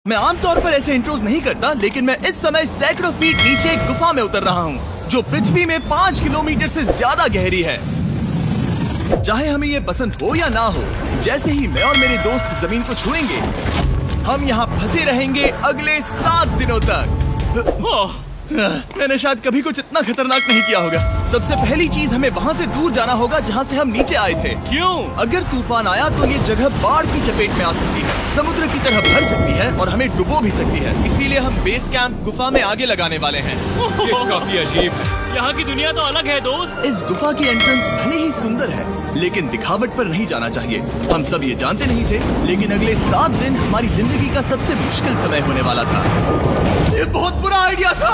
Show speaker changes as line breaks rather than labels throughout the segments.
मैं आमतौर पर ऐसे इंट्रोज नहीं करता, लेकिन मैं इस समय सैकड़ों फीट नीचे एक गुफा में उतर रहा हूँ जो पृथ्वी में 5 किलोमीटर से ज्यादा गहरी है। चाहे हमें ये पसंद हो या ना हो, जैसे ही मैं और मेरे दोस्त जमीन को छुएंगे, हम यहाँ फंसे रहेंगे अगले 7 दिनों तक। मैंने शायद कभी कुछ इतना खतरनाक नहीं किया होगा। सबसे पहली चीज, हमें वहाँ से दूर जाना होगा जहाँ से हम नीचे आए थे।
क्यों?
अगर तूफान आया तो ये जगह बाढ़ की चपेट में आ सकती है, समुद्र की तरह भर सकती है और हमें डुबो भी सकती है। इसीलिए हम बेस कैंप गुफा में आगे लगाने वाले हैं।
ये काफी अजीब है। यहाँ की दुनिया तो अलग है दोस्त।
इस गुफा की एंट्रेंस भले ही सुंदर है, लेकिन दिखावट पर नहीं जाना चाहिए। हम सब ये जानते नहीं थे, लेकिन अगले 7 दिन हमारी जिंदगी का सबसे मुश्किल समय होने वाला था। ये बहुत बुरा आइडिया था।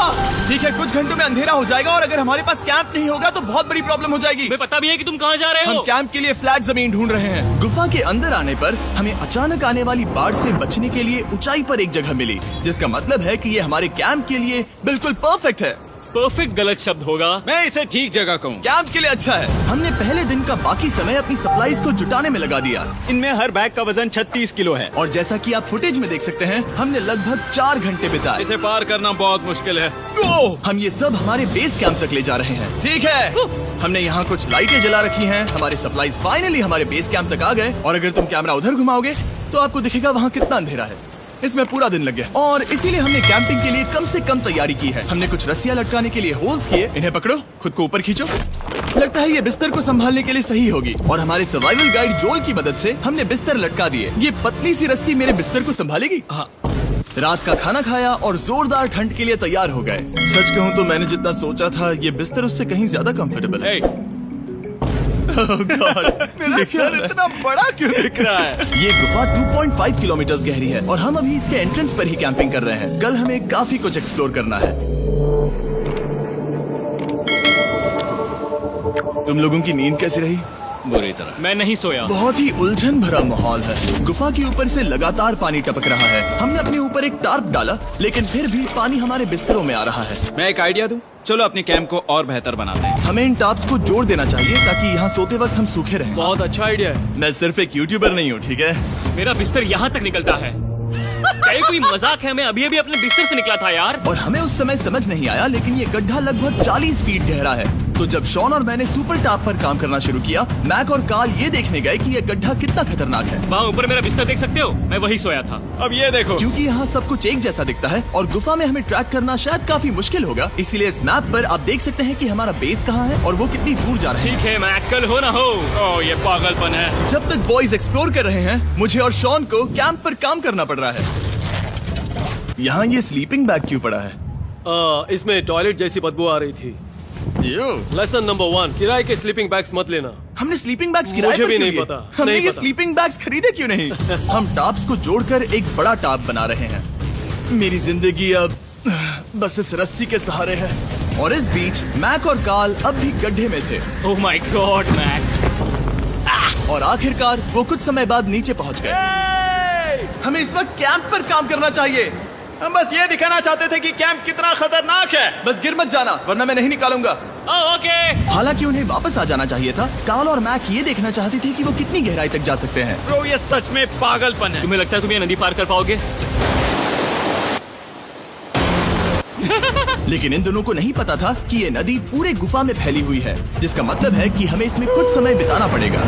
ठीक है, कुछ घंटों में अंधेरा हो जाएगा और अगर हमारे पास कैंप नहीं होगा तो बहुत बड़ी प्रॉब्लम हो जाएगी।
हमें पता भी है कि तुम कहाँ जा रहे हो।
हम कैंप के लिए फ्लैट जमीन ढूंढ रहे हैं। गुफा के अंदर आने पर हमें अचानक आने वाली बाढ़ से बचने के लिए ऊंचाई पर एक जगह मिली, जिसका मतलब है कि ये हमारे कैंप के लिए बिल्कुल परफेक्ट है।
परफेक्ट गलत शब्द होगा।
मैं इसे ठीक जगह कहूँ।
कैंप के लिए अच्छा है। हमने पहले दिन का बाकी समय अपनी सप्लाईज को जुटाने में लगा दिया।
इनमें हर बैग का वजन 36 किलो है
और जैसा कि आप फुटेज में देख सकते हैं, हमने लगभग 4 घंटे बिताए।
इसे पार करना बहुत मुश्किल है।
हम ये सब हमारे बेस कैंप तक ले जा रहे हैं। ठीक है, हमने यहाँ कुछ लाइटें जला रखी हैं। हमारे सप्लाईज फाइनली हमारे बेस कैंप तक आ गए और अगर तुम कैमरा उधर घुमाओगे तो आपको दिखेगा वहाँ कितना अंधेरा है। इसमें पूरा दिन लग गया और इसीलिए हमने कैंपिंग के लिए कम से कम तैयारी की है। हमने कुछ रस्सियां लटकाने के लिए होल्स किए। इन्हें पकड़ो, खुद को ऊपर खींचो। लगता है ये बिस्तर को संभालने के लिए सही होगी और हमारे सर्वाइवल गाइड जोल की मदद से हमने बिस्तर लटका दिए। ये पतली सी रस्सी मेरे बिस्तर को संभालेगी।
हाँ।
रात का खाना खाया और जोरदार ठंड के लिए तैयार हो गए। सच कहूँ तो मैंने जितना सोचा था, ये बिस्तर उससे कहीं ज्यादा कंफर्टेबल है। Oh God, मेरा सर इतना बड़ा क्यों दिख रहा है? ये गुफा 2.5 किलोमीटर गहरी है और हम अभी इसके एंट्रेंस पर ही कैंपिंग कर रहे हैं। कल हमें काफी कुछ एक्सप्लोर करना है। तुम लोगों की नींद कैसी रही?
बुरी तरह।
मैं नहीं सोया।
बहुत ही उलझन भरा माहौल है। गुफा के ऊपर से लगातार पानी टपक रहा है। हमने अपने ऊपर एक टार्प डाला, लेकिन फिर भी पानी हमारे बिस्तरों में आ रहा है।
मैं एक आइडिया दूं? चलो अपने कैंप को और बेहतर बनाते हैं।
हमें इन टार्प्स को जोड़ देना चाहिए ताकि यहाँ सोते वक्त हम सूखे रहें।
बहुत अच्छा आइडिया है।
मैं सिर्फ एक यूट्यूबर नहीं हूँ, ठीक है?
मेरा बिस्तर यहाँ तक निकलता है। क्या ये कोई मजाक है? मैं अभी अभी अपने बिस्तर से निकला था यार।
और हमें उस समय समझ नहीं आया, लेकिन ये गड्ढा लगभग 40 फीट गहरा है। तो जब शॉन और मैंने सुपर टाप पर काम करना शुरू किया, मैक और कार्ल ये देखने गए कि ये गड्ढा कितना खतरनाक है।
वहाँ ऊपर मेरा बिस्तर देख सकते हो? मैं वही सोया था।
अब ये देखो,
क्योंकि यहाँ सब कुछ एक जैसा दिखता है और गुफा में हमें ट्रैक करना शायद काफी मुश्किल होगा, इसीलिए इस मैप पर आप देख सकते हैं कि हमारा बेस कहाँ है और वो कितनी दूर जा रहा है।
ठीक है, मैं कल हो ना हो। ओह, ये पागलपन है।
जब तक बॉयज एक्सप्लोर कर रहे हैं, मुझे और शॉन को कैंप पर काम करना पड़ रहा है। यहाँ ये स्लीपिंग बैग क्यों पड़ा है?
इसमें टॉयलेट जैसी बदबू आ रही थी। लेसन नंबर 1, किराए के स्लीपिंग बैग्स मत लेना।
हमने स्लीपिंग बैग्स किराए
मुझे
पर
भी
क्यों
नहीं
लिए?
पता।
हमने
नहीं
ये
पता।
स्लीपिंग बैग्स खरीदे क्यों नहीं? हम टाप्स को जोड़कर एक बड़ा टाप बना रहे हैं। मेरी जिंदगी अब बस इस रस्सी के सहारे है। और इस बीच मैक और कार्ल अब भी गड्ढे में थे।
Oh my God, Mac.
और आखिरकार वो कुछ समय बाद नीचे पहुंच गए। हमें इस वक्त कैंप पर काम करना चाहिए।
हम बस ये दिखाना चाहते थे कि कैंप कितना खतरनाक है।
बस गिर मत जाना, वरना मैं नहीं निकालूंगा।
ओके।
हालांकि उन्हें वापस आ जाना चाहिए था। कार्ल और मैक ये देखना चाहते थे कि वो कितनी गहराई तक जा सकते हैं।
ब्रो, ये सच में पागलपन है।
तुम्हें लगता है तुम ये नदी पार कर पाओगे?
लेकिन इन दोनों को नहीं पता था कि ये नदी पूरे गुफा में फैली हुई है, जिसका मतलब है कि हमें इसमें कुछ समय बिताना पड़ेगा।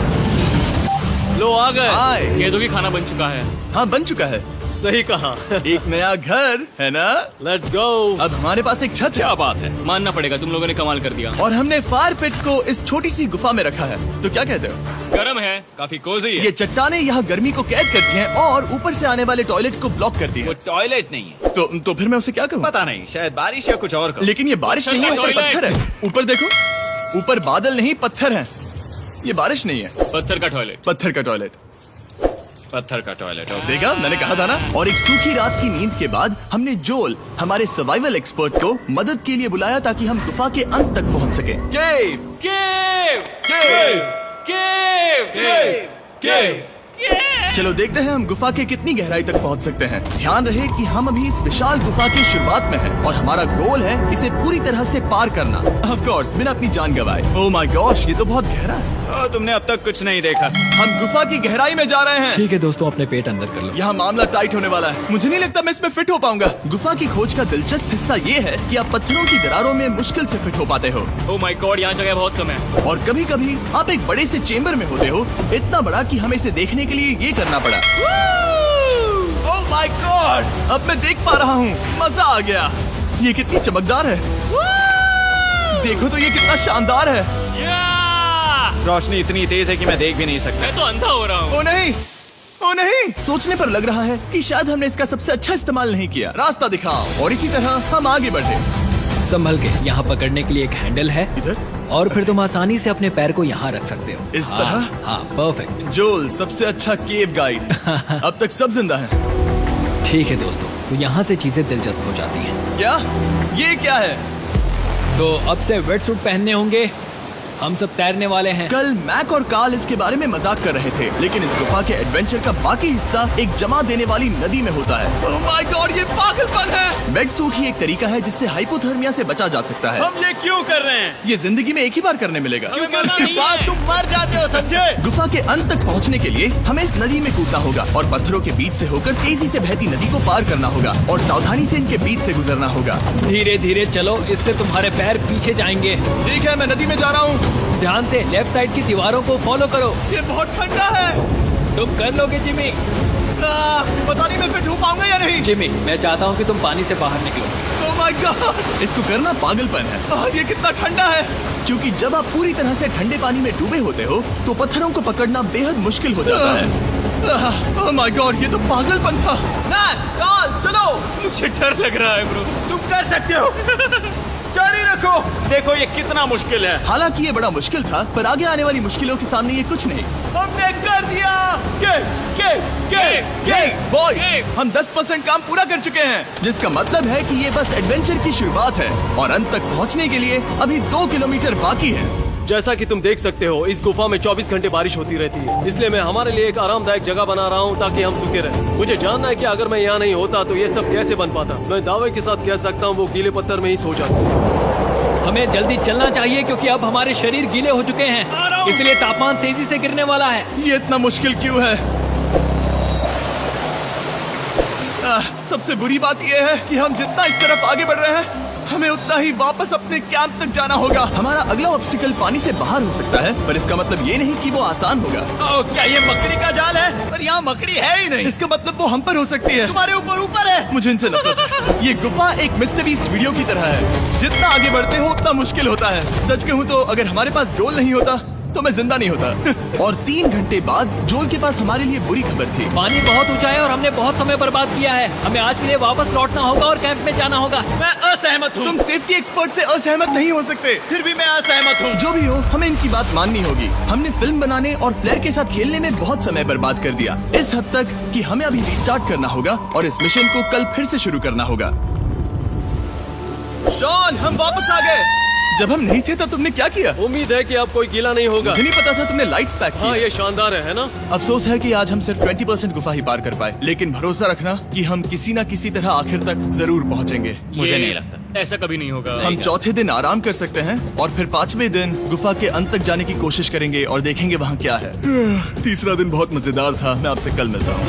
लो आ गए।
हाय।
कह दो कि खाना बन चुका है।
हाँ, बन चुका है।
सही कहा।
एक नया घर है ना?
Let's go.
अब हमारे पास एक छत है।
क्या बात है।
मानना पड़ेगा, तुम लोगों ने कमाल कर दिया।
और हमने फायर पिट को इस छोटी सी गुफा में रखा है। तो क्या कहते हो?
गर्म है, काफी कोजी है।
ये चट्टानें यहाँ गर्मी को कैद करती हैं और ऊपर से आने वाले टॉयलेट को ब्लॉक करती
वो
हैं।
टॉयलेट नहीं है।
तो फिर मैं उसे क्या कहूँ?
पता नहीं, शायद बारिश या कुछ और।
लेकिन ये बारिश नहीं है, ऊपर
टॉयलेट।
पत्थर है। ऊपर देखो, ऊपर बादल नहीं पत्थर है। ये बारिश नहीं है,
पत्थर का टॉयलेट।
पत्थर का टॉयलेट।
पत्थर का टॉयलेट।
देखा, मैंने कहा था ना। और एक सूखी रात की नींद के बाद हमने जोल, हमारे सर्वाइवल एक्सपर्ट को मदद के लिए बुलाया ताकि हम गुफा के अंत तक पहुंच सके। केव,
केव,
केव,
केव,
केव, केव।
केव।
चलो देखते हैं हम गुफा के कितनी गहराई तक पहुंच सकते हैं। ध्यान रहे कि हम अभी इस विशाल गुफा की शुरुआत में हैं और हमारा गोल है इसे पूरी तरह से पार करना। ऑफ कोर्स बिना अपनी जान गंवाए। ओह माय गॉश, ये तो बहुत गहरा है।
तुमने अब तक कुछ नहीं देखा।
हम गुफा की गहराई में जा रहे हैं।
ठीक है दोस्तों, अपने पेट अंदर कर लो।
यहाँ मामला टाइट होने वाला है। मुझे नहीं लगता मैं इसमें फिट हो पाऊंगा। गुफा की खोज का दिलचस्प हिस्सा ये है कि आप पत्थरों की दरारों में मुश्किल से फिट हो पाते हो
ओह माय गॉड, यहाँ जगह बहुत कम है।
और कभी कभी आप एक बड़े से चेम्बर में होते हो, इतना बड़ा कि हमें इसे देखने के लिए ये करना पड़ा।
ओह माय गॉड,
अब मैं देख पा रहा हूँ, मजा आ गया। ये कितनी चमकदार है, देखो तो ये कितना शानदार है।
रोशनी इतनी तेज है कि मैं देख भी नहीं सकता।
मैं तो अंधा हो रहा हूँ।
ओ नहीं, ओ नहीं, सोचने पर लग रहा है कि शायद हमने इसका सबसे अच्छा इस्तेमाल नहीं किया। रास्ता दिखाओ। और इसी तरह हम आगे बढ़े।
संभल के, यहाँ पकड़ने के लिए एक हैंडल है
इधर
और फिर तुम आसानी से अपने पैर को यहाँ रख सकते हो।
इस तरह?
हाँ, परफेक्ट।
जोल सबसे अच्छा केव गाइड। अब तक सब जिंदा हैं।
ठीक है दोस्तों, तो यहाँ से चीजें दिलचस्प हो जाती हैं।
क्या ये क्या है?
तो अब से वेट सूट पहनने होंगे, हम सब तैरने वाले हैं।
कल मैक और कार्ल इसके बारे में मजाक कर रहे थे, लेकिन इस गुफा के एडवेंचर का बाकी हिस्सा एक जमा देने वाली नदी में होता है। ओह माय गॉड, ये पागलपन है। वेट सूट ही एक तरीका है जिससे हाइपोथर्मिया से बचा जा सकता है।
हम ये क्यों कर रहे हैं?
ये जिंदगी में एक ही बार करने मिलेगा,
क्योंकि उसके बाद तुम मर जाते हो, समझे?
गुफा के अंत तक पहुंचने के लिए हमें इस नदी में कूदना होगा और पत्थरों के बीच से होकर तेजी से बहती नदी को पार करना होगा और सावधानी से इनके बीच से गुजरना होगा।
धीरे धीरे चलो, इससे तुम्हारे पैर पीछे जाएंगे।
ठीक है, मैं नदी में जा रहा हूँ।
ध्यान से लेफ्ट साइड की दीवारों को फॉलो करो।
ये बहुत ठंडा है।
तुम कर लोगे जिमी।
पता नहीं मैं फिट हो पाऊंगा या नहीं।
जिमी, मैं चाहता हूँ कि तुम पानी से बाहर निकलो।
ओह माय गॉड, इसको करना पागलपन है। ये कितना ठंडा है। क्योंकि जब आप पूरी तरह से ठंडे पानी में डूबे होते हो तो पत्थरों को पकड़ना बेहद मुश्किल हो जाता है। ओह माय गॉड, ये तो पागलपन था। चलो,
मुझे डर लग रहा है ब्रो।
तुम कर सकते हो। जारी रखो। देखो ये कितना मुश्किल है।
हालांकि ये बड़ा मुश्किल था, पर आगे आने वाली मुश्किलों के सामने ये कुछ नहीं।
हमने कर दिया।
बॉय, हम 10% काम पूरा कर चुके हैं, जिसका मतलब है कि ये बस एडवेंचर की शुरुआत है और अंत तक पहुंचने के लिए अभी 2 किलोमीटर बाकी है।
जैसा कि तुम देख सकते हो, इस गुफा में 24 घंटे बारिश होती रहती है, इसलिए मैं हमारे लिए एक आरामदायक जगह बना रहा हूँ ताकि हम सूखे रहें। मुझे जानना है कि अगर मैं यहाँ नहीं होता तो ये सब कैसे बन पाता। मैं दावे के साथ कह सकता हूँ वो गीले पत्थर में ही सो जाता।
हमें जल्दी चलना चाहिए क्योंकि अब हमारे शरीर गीले हो चुके हैं, इसलिए तापमान तेजी से गिरने वाला है।
ये इतना मुश्किल क्यों है? सबसे बुरी बात यह है कि हम जितना इस तरफ आगे बढ़ रहे हैं, हमें उतना ही वापस अपने कैंप तक जाना होगा। हमारा अगला ऑब्स्टिकल पानी से बाहर हो सकता है, पर इसका मतलब ये नहीं कि वो आसान होगा।
क्या ये मकड़ी का जाल है? पर यहाँ मकड़ी है ही नहीं।
इसका मतलब वो हम पर हो सकती है।
तुम्हारे ऊपर है।
मुझे इनसे नफरत है। ये गुफा एक मिस्टर बीस्ट वीडियो की तरह है, जितना आगे बढ़ते हो उतना मुश्किल होता है। सच कहूँ तो अगर हमारे पास जोल नहीं होता तो मैं जिंदा नहीं होता। और 3 घंटे बाद जोल के पास हमारे लिए बुरी खबर थी।
पानी बहुत ऊंचा है और हमने बहुत समय बर्बाद किया है। हमें आज के लिए वापस लौटना होगा और कैंप में जाना होगा।
मैं असहमत हूँ।
तुम सेफ्टी एक्सपर्ट से असहमत नहीं हो सकते।
फिर भी मैं असहमत हूँ।
जो भी हो, हमें इनकी बात माननी होगी। हमने फिल्म बनाने और फ्लेयर के साथ खेलने में बहुत समय बर्बाद कर दिया, इस हद तक कि हमें अभी रिस्टार्ट करना होगा और इस मिशन को कल फिर से शुरू करना होगा। शॉन, हम वापस आ गए। जब हम नहीं थे तब तुमने क्या किया?
उम्मीद है कि अब कोई गीला नहीं होगा।
मुझे नहीं पता था तुमने लाइट्स पैक की।
हाँ, ये शानदार है ना?
अफसोस है कि आज हम सिर्फ 20% गुफा ही पार कर पाए, लेकिन भरोसा रखना कि हम किसी न किसी तरह आखिर तक जरूर पहुंचेंगे।
मुझे नहीं लगता
ऐसा कभी नहीं होगा।
हम चौथे दिन आराम कर सकते हैं और फिर 5वें दिन गुफा के अंत तक जाने की कोशिश करेंगे और देखेंगे वहाँ क्या है। तीसरा दिन बहुत मजेदार था। मैं आपसे कल मिलता हूँ।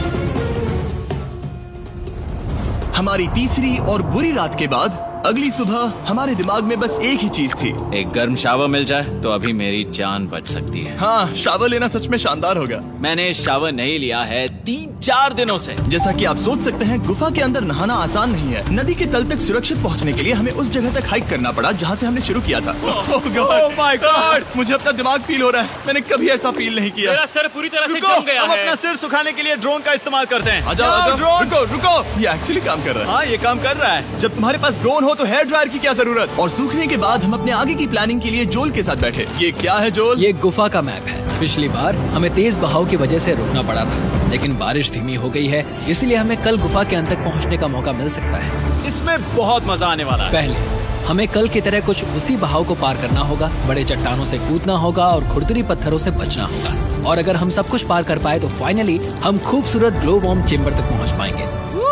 हमारी तीसरी और बुरी रात के बाद अगली सुबह हमारे दिमाग में बस एक ही चीज थी।
एक गर्म शावर मिल जाए तो अभी मेरी जान बच सकती है।
हाँ, शावर लेना सच में शानदार होगा।
मैंने शावर नहीं लिया है 3-4 दिनों से।
जैसा कि आप सोच सकते हैं, गुफा के अंदर नहाना आसान नहीं है। नदी के तल तक सुरक्षित पहुंचने के लिए हमें उस जगह तक हाइक करना पड़ा जहाँ से हमने शुरू किया था।
Oh my God!
मुझे अपना दिमाग फील हो रहा है। मैंने कभी ऐसा फील नहीं किया।
मेरा सर पूरी तरह से
रुको,
जम गया
हम
है।
अपना सिर सुखाने के लिए ड्रोन का इस्तेमाल करते हैं।
आ जाओ,
ड्रोन।
रुको। ये एक्चुअली काम कर रहा है।
हाँ, ये काम कर रहा है।
जब तुम्हारे पास ड्रोन हो तो हेयर ड्रायर की क्या जरूरत। और सूखने के बाद हम अपने आगे की प्लानिंग के लिए जोल के साथ बैठे। ये क्या है जोल?
ये गुफा का मैप है। पिछली बार हमें तेज बहाव की वजह से रुकना पड़ा था, लेकिन बारिश धीमी हो गई है, इसलिए हमें कल गुफा के अंत तक पहुंचने का मौका मिल सकता है।
इसमें बहुत मजा आने वाला है।
पहले हमें कल की तरह कुछ उसी बहाव को पार करना होगा, बड़े चट्टानों से कूदना होगा और खुरदरी पत्थरों से बचना होगा। और अगर हम सब कुछ पार कर पाए तो फाइनली हम खूबसूरत ग्लो वार्म चेम्बर तक पहुंच पाएंगे।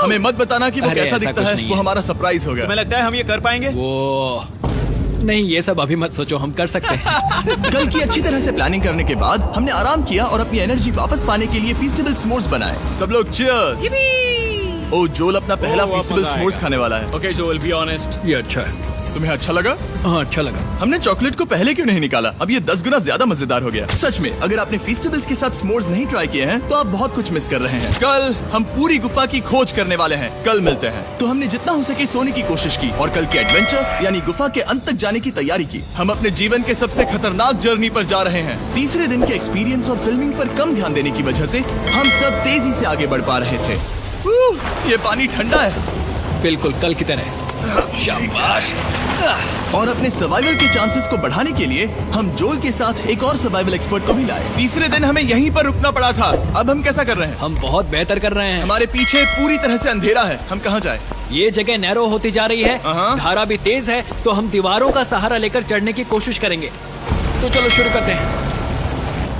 हमें मत बताना कि वो
अरे,
कैसा
ऐसा
दिखता
कुछ
है,
नहीं
वो
है।
हमारा सरप्राइज होगा।
तुम्हें लगता है हम ये कर पाएंगे?
वो नहीं, ये सब अभी मत सोचो, हम कर सकते हैं।
कल की अच्छी तरह से प्लानिंग करने के बाद हमने आराम किया और अपनी एनर्जी वापस पाने के लिए फीस्टेबल स्मोर्स बनाए। सब लोग चीयर्स। ओ, जोल अपना पहला
वापस
फीस्टेबल
आएगा।
स्मोर्स खाने वाला है।
Okay Joel, be honest.
ये अच्छा है।
तुम्हें अच्छा लगा?
हाँ, अच्छा लगा।
हमने चॉकलेट को पहले क्यों नहीं निकाला? अब ये 10 गुना ज्यादा मजेदार हो गया। सच में, अगर आपने फीस्टेबल्स के साथ स्मोर्स नहीं ट्राई किए हैं तो आप बहुत कुछ मिस कर रहे हैं। कल हम पूरी गुफा की खोज करने वाले हैं। कल मिलते हैं। तो हमने जितना हो सके सोने की कोशिश की और कल के एडवेंचर यानी गुफा के अंत तक जाने की तैयारी की। हम अपने जीवन के सबसे खतरनाक जर्नी पर जा रहे हैं। तीसरे दिन के एक्सपीरियंस और फिल्मिंग पर कम ध्यान देने की वजह से हम सब तेजी से आगे बढ़ पा रहे थे। ये पानी ठंडा है।
बिल्कुल कल की तरह। शाबाश।
और अपने सर्वाइवल के चांसेस को बढ़ाने के लिए हम जोल के साथ एक और सर्वाइवल एक्सपर्ट को भी लाए। तीसरे दिन हमें यहीं पर रुकना पड़ा था। अब हम कैसा कर रहे हैं?
हम बहुत बेहतर कर रहे हैं।
हमारे पीछे पूरी तरह से अंधेरा है। हम कहाँ जाए?
ये जगह नैरो होती जा रही है, धारा भी तेज है, तो हम दीवारों का सहारा लेकर चढ़ने की कोशिश करेंगे। तो चलो शुरू करते हैं।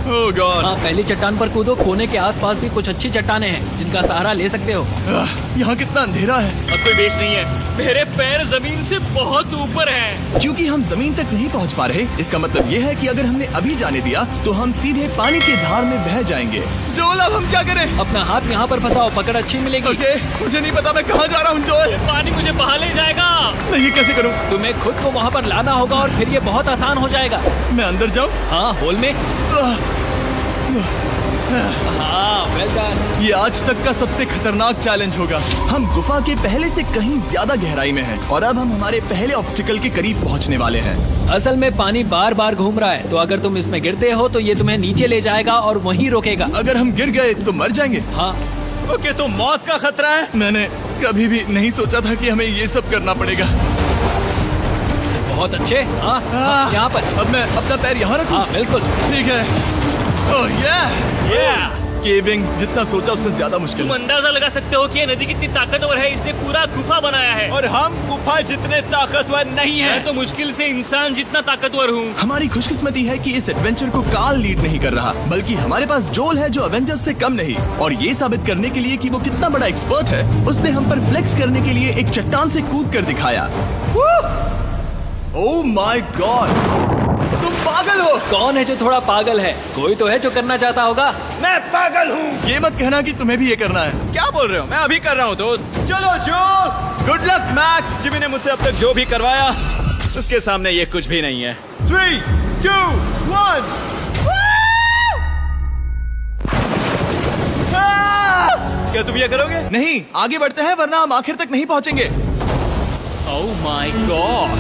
ओह गॉड।
हाँ, पहली चट्टान पर कूदो। कोने के आसपास भी कुछ अच्छी चट्टानें हैं जिनका सहारा ले सकते हो।
यहाँ कितना अंधेरा है।
अब कोई बेस नहीं है। मेरे पैर जमीन से बहुत ऊपर हैं।
क्योंकि हम जमीन तक नहीं पहुँच पा रहे, इसका मतलब ये है कि अगर हमने अभी जाने दिया तो हम सीधे पानी की धार में बह जाएंगे। जोल, अब हम क्या करें?
अपना हाथ यहाँ पर फंसाओ, पकड़ अच्छी मिलेगी।
ओके, मुझे नहीं पता मैं कहाँ जा रहा हूँ जोल।
पानी मुझे बहा ले जाएगा।
मैं ये कैसे करूँ?
तुम्हें खुद को वहाँ पर लाना होगा और फिर ये बहुत आसान हो जाएगा।
मैं अंदर जाऊँ?
हाँ, होल में। हाँ, वेल डन।
ये आज तक का सबसे खतरनाक चैलेंज होगा। हम गुफा के पहले से कहीं ज्यादा गहराई में हैं और अब हम हमारे पहले ऑब्स्टिकल के करीब पहुंचने वाले हैं।
असल में पानी बार बार घूम रहा है, तो अगर तुम इसमें गिरते हो तो ये तुम्हें नीचे ले जाएगा और वहीं रोकेगा।
अगर हम गिर गए तो मर जाएंगे।
हाँ,
ओके, तो मौत का खतरा है।
मैंने कभी भी नहीं सोचा था कि हमें ये सब करना पड़ेगा।
बहुत अच्छे। हाँ, यहाँ पर।
अब मैं अपना पैर यहाँ रखूं?
हाँ, बिल्कुल।
ठीक है। ओह केविंग जितना सोचा उससे ज्यादा मुश्किल
तुम
है।
अंदाजा लगा सकते हो कि ये नदी कितनी ताकतवर है। इसने पूरा गुफा बनाया है।
और हम गुफा जितने ताकतवर नहीं है।
मैं तो मुश्किल से इंसान जितना ताकतवर हूँ।
हमारी खुशकिस्मती है कि इस एडवेंचर को काल लीड नहीं कर रहा, बल्कि हमारे पास जोल है जो एवेंजर्स से कम नहीं। और ये साबित करने के लिए कि वो कितना बड़ा एक्सपर्ट है, उसने हम पर फ्लेक्स करने के लिए एक चट्टान से कूद कर दिखाया। ओह माय गॉड, तुम पागल हो।
कौन है जो थोड़ा पागल है? कोई तो है जो करना चाहता होगा।
मैं पागल हूँ।
ये मत कहना कि तुम्हें भी ये करना है।
क्या बोल रहे हो? मैं अभी कर रहा हूँ दोस्त। चलो जो, गुड लक मैक। जिमी ने मुझसे अब तक जो भी करवाया उसके सामने ये कुछ भी नहीं है। 3, 2, 1। क्या तुम ये करोगे?
नहीं, आगे बढ़ते हैं वरना हम आखिर तक नहीं पहुंचेंगे।
ओह माय गॉड,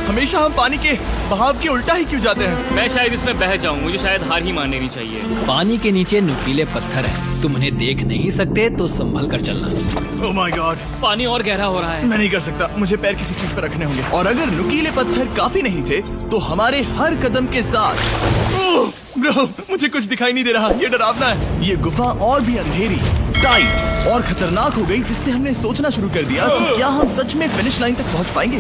हमेशा हम पानी के बहाव के उल्टा ही क्यों जाते हैं?
मैं शायद इसमें बह जाऊं। मुझे शायद हार ही मान लेनी चाहिए।
पानी के नीचे नुकीले पत्थर हैं। तुम उन्हें देख नहीं सकते तो संभल कर चलना।
ओह माय गॉड,
पानी और गहरा हो रहा है।
मैं नहीं कर सकता। मुझे पैर किसी चीज पर रखने होंगे। और अगर नुकीले पत्थर काफी नहीं थे तो हमारे हर कदम के साथ ओह, ब्रो, मुझे कुछ दिखाई नहीं दे रहा। ये डरावना है। ये गुफा और भी अंधेरी, टाइट और खतरनाक हो गई, जिससे हमने सोचना शुरू कर दिया कि क्या हम सच में फिनिश लाइन तक पहुंच पाएंगे।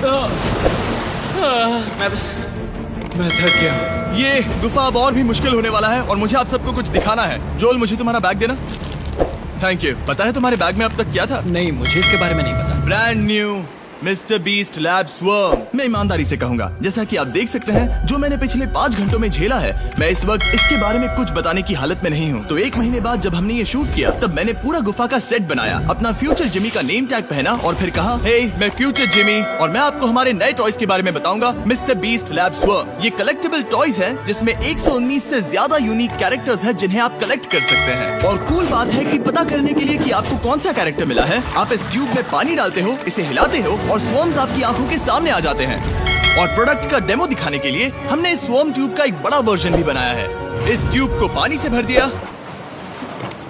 मैं थक गया।
ये गुफा अब और भी मुश्किल होने वाला है और मुझे आप सबको कुछ दिखाना है। जोल, मुझे तुम्हारा बैग देना। Thank you. पता है तुम्हारे बैग में अब तक क्या था?
नहीं, मुझे इसके बारे में नहीं पता।
Brand new mister beast lab swarm. मैं ईमानदारी से कहूंगा, जैसा कि आप देख सकते हैं, जो मैंने पिछले 5 घंटों में झेला है, मैं इस वक्त इसके बारे में कुछ बताने की हालत में नहीं हूँ। तो 1 महीने बाद जब हमने ये शूट किया, तब मैंने पूरा गुफा का सेट बनाया, अपना फ्यूचर जिमी का नेम टैग पहना और फिर कहा, हे, मैं फ्यूचर जिमी और मैं आपको हमारे नए टॉयज के बारे में बताऊंगा, मिस्टर बीस्ट लैब स्वर्म। ये कलेक्टेबल टॉयज हैं, जिसमें 119 से ज्यादा यूनिक कैरेक्टर्स हैं जिन्हें आप कलेक्ट कर सकते हैं। और कूल बात है कि पता करने के लिए कि आपको कौन सा कैरेक्टर मिला है, आप इस ट्यूब में पानी डालते हो, इसे हिलाते हो और स्वर्म्स आपकी आंखों के सामने आ जाते हैं। और प्रोडक्ट का डेमो दिखाने के लिए हमने इस स्वर्म ट्यूब का एक बड़ा वर्जन भी बनाया है। इस ट्यूब को पानी से भर दिया।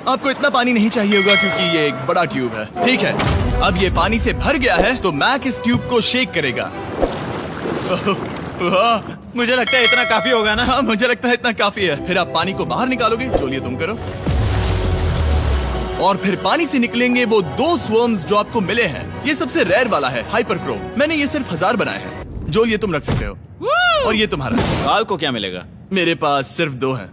आपको इतना पानी नहीं चाहिए होगा क्योंकि ये एक बड़ा ट्यूब है। ठीक है, अब ये पानी से भर गया है तो मैक इस ट्यूब को शेक करेगा।
मुझे लगता है इतना काफी होगा ना?
हाँ, मुझे लगता है इतना काफी है। फिर आप पानी को बाहर निकालोगे। चलिए तुम करो। और फिर पानी से निकलेंगे वो 2 स्वर्म्स जो आपको मिले हैं। ये सबसे रेयर वाला है, हाइपर क्रो। मैंने ये सिर्फ 1000 बनाए हैं। जोल, ये तुम रख सकते हो और ये तुम्हारा।
काल को क्या मिलेगा?
मेरे पास सिर्फ 2 हैं।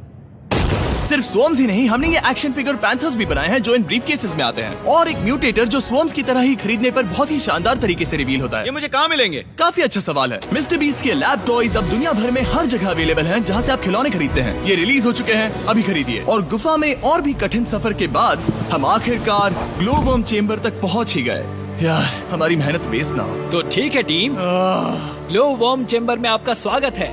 सिर्फ स्वॉर्म्स ही नहीं, हमने ये एक्शन फिगर पैंथर्स भी बनाए हैं जो इन ब्रीफ केसेस में आते हैं, और एक म्यूटेटर जो स्वॉर्म्स की तरह ही खरीदने पर बहुत ही शानदार तरीके से रिवील होता है।
ये मुझे कहाँ मिलेंगे?
काफी अच्छा सवाल है। मिस्टर बीस्ट के लैब टॉयज अब दुनिया भर में हर जगह अवेलेबल हैं जहां से आप खिलौने खरीदते हैं। ये रिलीज हो चुके हैं, अभी खरीदिए। और गुफा में और भी कठिन सफर के बाद हम आखिरकार ग्लो वर्म चेम्बर तक पहुंच ही गए। यार, हमारी मेहनत वेस्ट ना हो।
तो ठीक है टीम, ग्लो वर्म चेम्बर में आपका स्वागत है।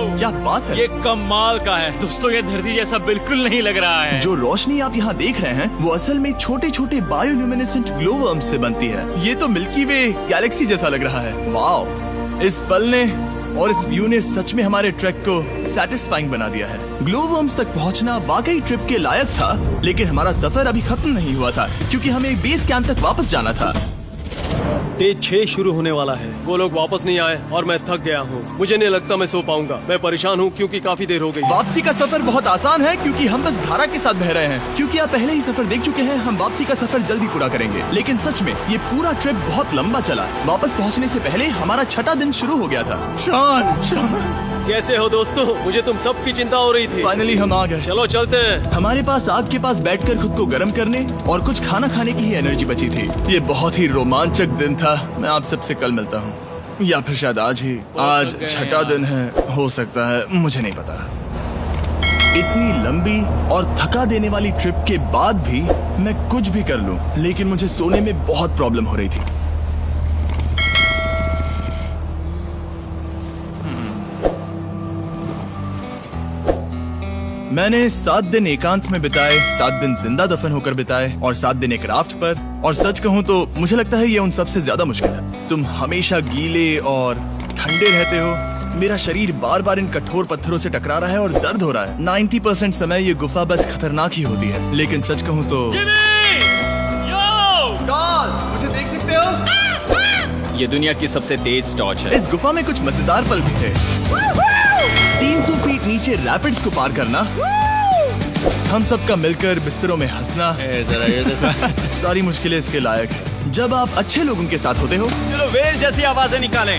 क्या बात है,
ये कमाल का है।
दोस्तों ये धरती जैसा बिल्कुल नहीं लग रहा है।
जो रोशनी आप यहाँ देख रहे हैं वो असल में छोटे छोटे बायोल्यूमिनेसेंट ग्लो वर्म्स से बनती है। ये तो मिल्की वे गैलेक्सी जैसा लग रहा है। वाओ, इस पल ने और इस व्यू ने सच में हमारे ट्रैक को सैटिस्फाइंग बना दिया है। ग्लो वर्म्स तक पहुँचना वाकई ट्रिप के लायक था, लेकिन हमारा सफर अभी खत्म नहीं हुआ था क्योंकि हमें बेस कैंप तक वापस जाना था।
डे 6 शुरू होने वाला है। वो लोग वापस नहीं आए और मैं थक गया हूँ। मुझे नहीं लगता मैं सो पाऊंगा। मैं परेशान हूँ क्योंकि काफी देर हो गई।
वापसी का सफर बहुत आसान है क्योंकि हम बस धारा के साथ बह रहे हैं। क्योंकि आप पहले ही सफर देख चुके हैं, हम वापसी का सफर जल्दी पूरा करेंगे। लेकिन सच में ये पूरा ट्रिप बहुत लंबा चला। वापस पहुंचने से पहले हमारा 6ठा दिन शुरू हो गया था। शान,
कैसे हो दोस्तों? मुझे तुम सबकी चिंता हो रही थी।
फाइनली हम आ गए।
चलो चलते हैं।
हमारे पास आग के पास बैठकर खुद को गर्म करने और कुछ खाना खाने की ही एनर्जी बची थी। ये बहुत ही रोमांचक दिन था। मैं आप सबसे कल मिलता हूँ, या फिर शायद आज ही। आज 6ठा दिन है, हो सकता है, मुझे नहीं पता। इतनी लंबी और थका देने वाली ट्रिप के बाद भी मैं कुछ भी कर लूं, लेकिन मुझे सोने में बहुत प्रॉब्लम हो रही थी। मैंने 7 दिन एकांत में बिताए, 7 दिन जिंदा दफन होकर बिताए और 7 दिन एक राफ्ट पर। और सच कहूँ तो मुझे लगता है ये उन सबसे ज्यादा मुश्किल है। तुम हमेशा गीले और ठंडे रहते हो। मेरा शरीर बार बार इन कठोर पत्थरों से टकरा रहा है और दर्द हो रहा है। 90% समय ये गुफा बस खतरनाक ही होती है। लेकिन सच कहूँ तो मुझे देख सकते हो?
ये दुनिया की सबसे तेज टॉर्च है।
इस गुफा में कुछ मजेदार पल भी थे। 300 फीट नीचे रैपिड्स को पार करना, हम सबका मिलकर बिस्तरों में हंसना, सारी मुश्किलें इसके लायक है जब आप अच्छे लोगों के साथ होते हो।
चलो वेल जैसी आवाजें निकालें।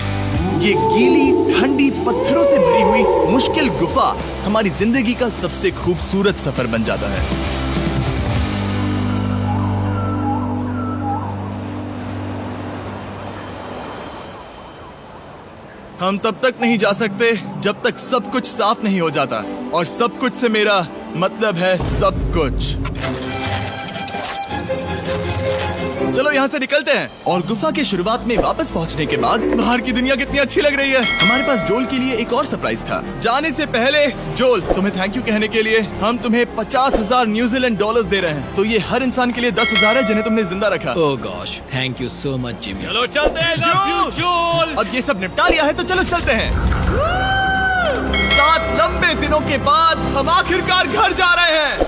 ये गीली ठंडी पत्थरों से भरी हुई मुश्किल गुफा हमारी जिंदगी का सबसे खूबसूरत सफर बन जाता है। हम तब तक नहीं जा सकते जब तक सब कुछ साफ नहीं हो जाता, और सब कुछ से मेरा मतलब है सब कुछ। चलो यहाँ से निकलते हैं। और गुफा के शुरुआत में वापस पहुँचने के बाद बाहर की दुनिया कितनी अच्छी लग रही है। हमारे पास जोल के लिए एक और सरप्राइज था। जाने से पहले जोल, तुम्हें थैंक यू कहने के लिए हम तुम्हें 50,000 न्यूजीलैंड डॉलर्स दे रहे हैं। तो ये हर इंसान के लिए 10,000 है जिन्हें तुमने जिंदा रखा।
Oh gosh, thank you so much Jimmy.
चलो चलते हैं जोल।
अब ये सब निपटा लिया है तो चलो चलते हैं। 7 लंबे दिनों के बाद हम आखिरकार घर जा रहे हैं।